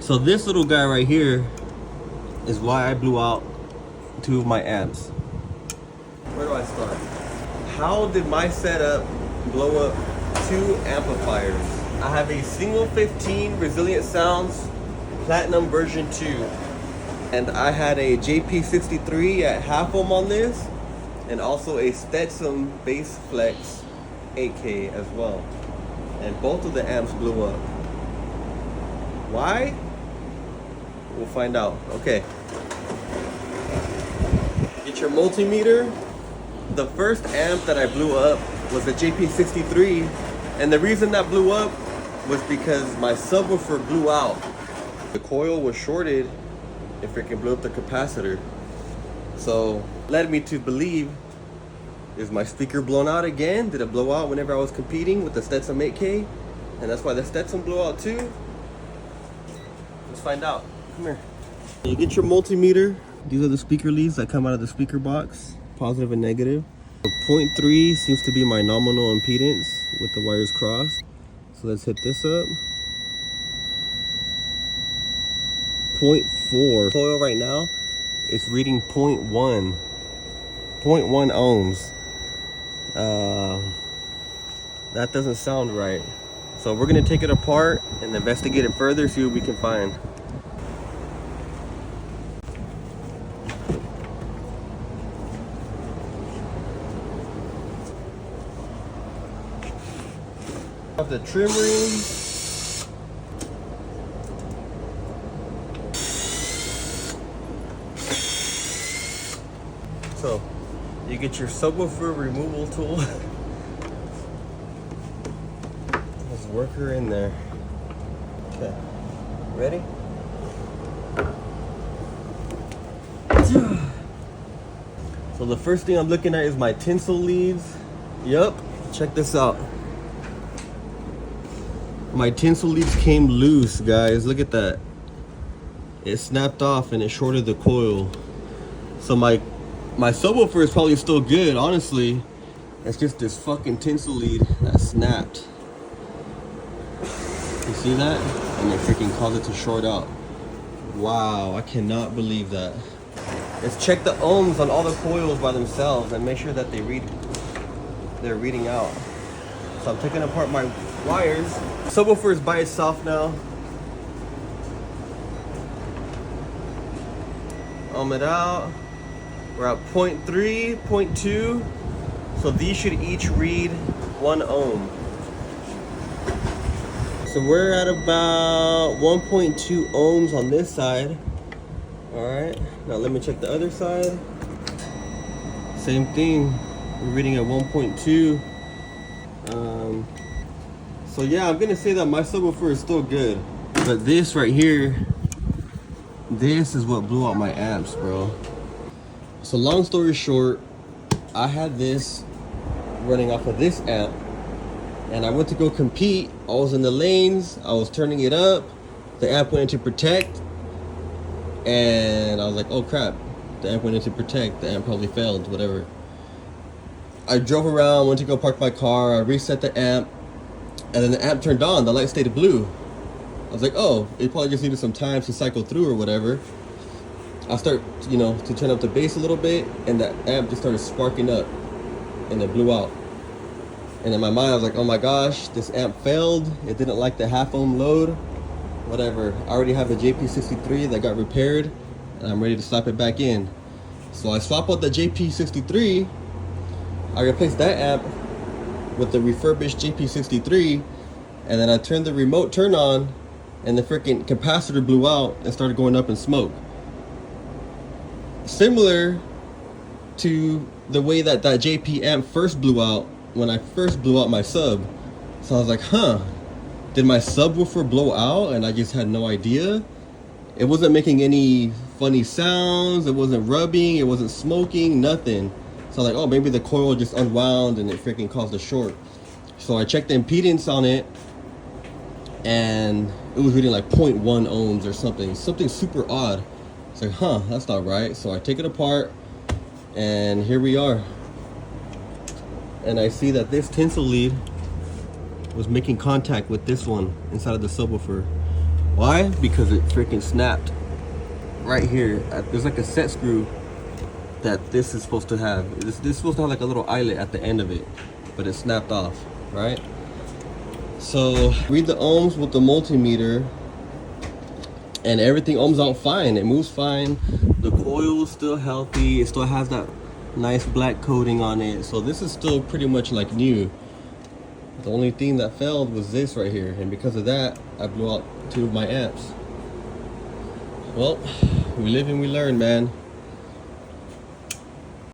So this little guy right here is why I blew out 2 of my amps. Where do I start? How did my setup blow up 2 amplifiers? I have a single 15 Resilient Sounds Platinum version 2, and I had a jp63 at half ohm on this, and also a Stetsom Bass Flex 8K as well, and both of the amps blew up. Why? We'll find out. Okay, get your multimeter. The first amp that I blew up was the jp63, and the reason that blew up was because my subwoofer blew out. The coil was shorted, it freaking blew up the capacitor. So led me to believe, is my speaker blown out again? Did it blow out whenever I was competing with the Stetsom 8K? And that's why the Stetsom blew out too? Let's find out. Come here. You get your multimeter. These are the speaker leads that come out of the speaker box, positive and negative. 0.3 seems to be my nominal impedance with the wires crossed. So let's hit this up. 0.4. Coil right now, it's reading 0.1 ohms. That doesn't sound right. So we're gonna take it apart and investigate it further, see what we can find. Have the trim ring. So you get your subwoofer removal tool. Let's work her in there. Okay, ready? So the first thing I'm looking at is my tinsel leads. Yup, check this out. My tinsel leads came loose, guys. Look at that. It snapped off and it shorted the coil. So my subwoofer is probably still good, honestly. It's just this fucking tinsel lead that snapped. You see that? And it freaking caused it to short out. Wow, I cannot believe that. Let's check the ohms on all the coils by themselves and make sure that they're reading out. So I'm taking apart my wires. Subwoofer is by itself now. Ohm it out. We're at 0.3, 0.2. So these should each read 1 ohm. So we're at about 1.2 ohms on this side. All right, now let me check the other side. Same thing, we're reading at 1.2. So yeah, I'm gonna say that my subwoofer is still good. But this right here, this is what blew out my amps, bro. So long story short, I had this running off of this amp, and I went to go compete. I was in the lanes, I was turning it up, the amp went into protect, and I was like, oh crap, the amp went into protect, the amp probably failed, whatever. I drove around, went to go park my car, I reset the amp, and then the amp turned on, the light stayed blue. I was like, oh, it probably just needed some time to cycle through or whatever. I start, to turn up the bass a little bit, and the amp just started sparking up, and it blew out. And in my mind, I was like, oh my gosh, this amp failed. It didn't like the half ohm load, whatever. I already have a jp63 that got repaired, and I'm ready to slap it back in. So I swap out the jp63, I replaced that amp with the refurbished jp63, and then I turned the remote turn on, and the freaking capacitor blew out and started going up in smoke. Similar to the way that JP amp first blew out when I first blew out my sub. So I was like, huh, did my subwoofer blow out and I just had no idea? It wasn't making any funny sounds, it wasn't rubbing, it wasn't smoking, nothing. So I was like, oh, maybe the coil just unwound and it freaking caused a short. So I checked the impedance on it, and it was reading like 0.1 ohms or something super odd. It's like, huh, that's not right. So I take it apart, and here we are. And I see that this tinsel lead was making contact with this one inside of the subwoofer. Why? Because it freaking snapped right here. There's like a set screw that this is supposed to have. This is supposed to have like a little eyelet at the end of it, but it snapped off, right? So read the ohms with the multimeter, and everything ohms out fine. It moves fine. The coil is still healthy. It still has that nice black coating on it. So this is still pretty much like new. The only thing that failed was this right here, and because of that, I blew out 2 of my amps. Well, we live and we learn, man.